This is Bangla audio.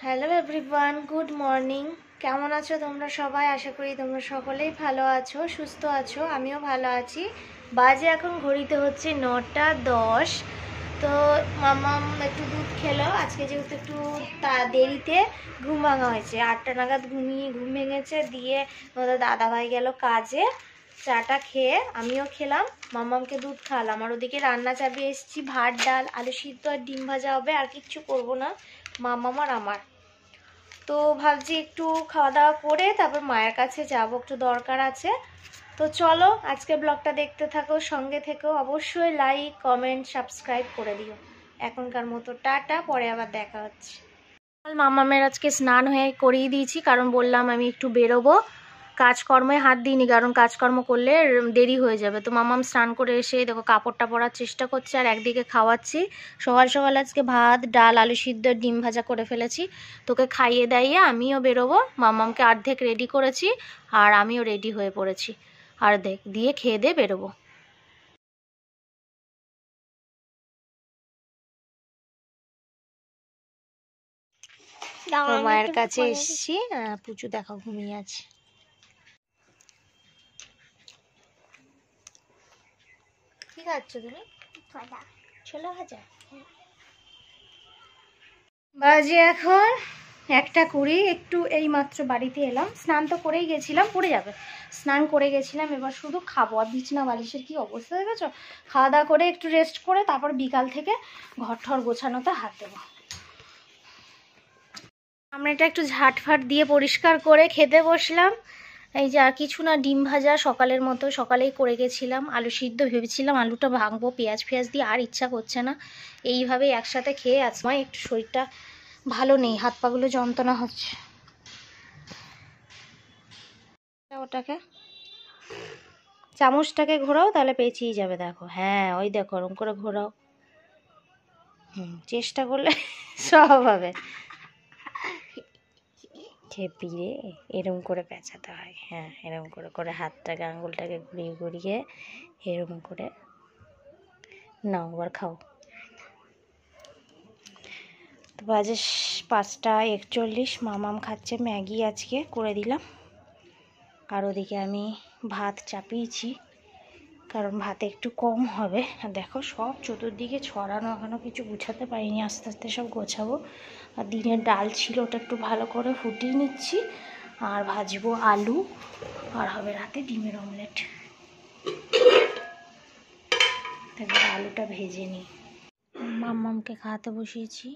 Hello everyone, good morning. কেমন আছো তোমরা সবাই? আশা করি তোমরা সকলেই ভালো আছো, সুস্থ আছো। আমিও ভালো আছি। বাজে এখন ঘড়িতে হচ্ছে 9:10। তো মামাম একটু দুধ খেলো। আজকে যেহেতু একটু দেরিতে ঘুম ভাঙা হয়েছে, 8টা নাগাদ ঘুম ভেঙেছে। দিয়ে ওদের দাদাভাই গেল কাজে। চাটা খেয়ে আমিও খেলাম, মামামকে দুধ খাওয়ালাম। আর ওদিকে রান্না চাপিয়ে এসেছি, ভাত ডাল আলু সিদ্ধ আর ডিম ভাজা হবে, আর কিচ্ছু করবো না, মামাম আর আমার। তো ভাবছি একটু খাওয়া দাওয়া করে তারপর মায়ের কাছে যাব, একটু দরকার আছে। তো চলো আজকে ব্লগটা দেখতে থাকো, সঙ্গে থেকো। অবশ্যই লাইক কমেন্ট সাবস্ক্রাইব করে দিও। এখনকার মতো টাটা, পরে আবার দেখা হচ্ছে। মামামের আজকে স্নান হয়ে করিয়ে দিয়েছি, কারণ বললাম আমি একটু বেরোবো, কাজকর্মে হাত দিইনি, কারণ কাজকর্ম করলে দেরি হয়ে যাবে। তো মামাম স্নান করে এসে দেখো কাপড়টা পরার চেষ্টা করছে, আর একদিকে খাওয়াচ্ছি। সকাল সকাল আজকে ভাত ডাল আলু সিদ্ধ ডিম ভাজা করে ফেলেছি। তোকে খাইয়ে দাইয়ে আমিও বেরোবো। মামামকে অর্ধেক রেডি করেছি, আর আমিও রেডি হয়ে পড়েছি অর্ধেক, দিয়ে খেয়ে দিয়ে বেরোবো। মায়ের কাছে এসেছি, পুচু দেখো ঘুমিয়ে আছে। কি খাচ্ছ তুমি? ছোলা ভাজা। বাজে এখন 1:20। একটু এই মাত্র বাড়িতে এলাম, স্নান তো করেই গেছিলাম, পড়ে যাবে। স্নান করে গেছিলাম, এবার শুধু খাবো। আর বিছনা বালিশের কি অবস্থা দেখেছো? খাওয়া দাওয়া করে একটু রেস্ট করে তারপর বিকাল থেকে ঘর ঠর গোছানোতে হাত দেবো। আমরা এটা একটু ঝাটফাট দিয়ে পরিষ্কার করে খেতে বসলাম। এই যে আর কিছু না, ডিম ভাজা সকালের মতো সকালেই করে গেছিলাম। আলু সিদ্ধ ভেবেছিলাম আলুটা ভাঙবো পেঁয়াজ ফেয়াজ দিয়ে, আর ইচ্ছা করছে না। এইভাবেই একসাথে খেয়ে আজমাই একটু শরীরটা ভালো নেই, হাত পাগুলো যন্ত্রণা হচ্ছে। ওটাকে চামচটাকে ঘোরাও, তাহলে পেঁচিয়ে যাবে। দেখো, হ্যাঁ ওই দেখো ওরকম করে ঘোরাও। চেষ্টা করলে সব হবে। চেপিয়ে এরম করে পেঁচাতে হয়। হ্যাঁ এরম করে করে হাতটাকে আঙুলটাকে ঘুরিয়ে ঘুরিয়ে এরম করে নাও, আবার খাও। তো বাজে 5:41। মামাম খাচ্ছে ম্যাগি, আজকে করে দিলাম। আর ওদিকে আমি ভাত চাপিয়েছি, কারণ ভাতে একটু কম হবে। আর দেখো সব চতুর্দিকে ছড়ানো, এখনও কিছু গুছাতে পারিনি, আস্তে আস্তে সব গোছাবো। আর দিনের ডাল ছিল, ওটা একটু ভালো করে ফুটিয়ে নিচ্ছি। আর ভাজবো আলু, আর হবে রাতে ডিমের অমলেট। তারপরে আলুটা ভেজে নিই। মাম্মামকে খাওয়াতে বসিয়েছি।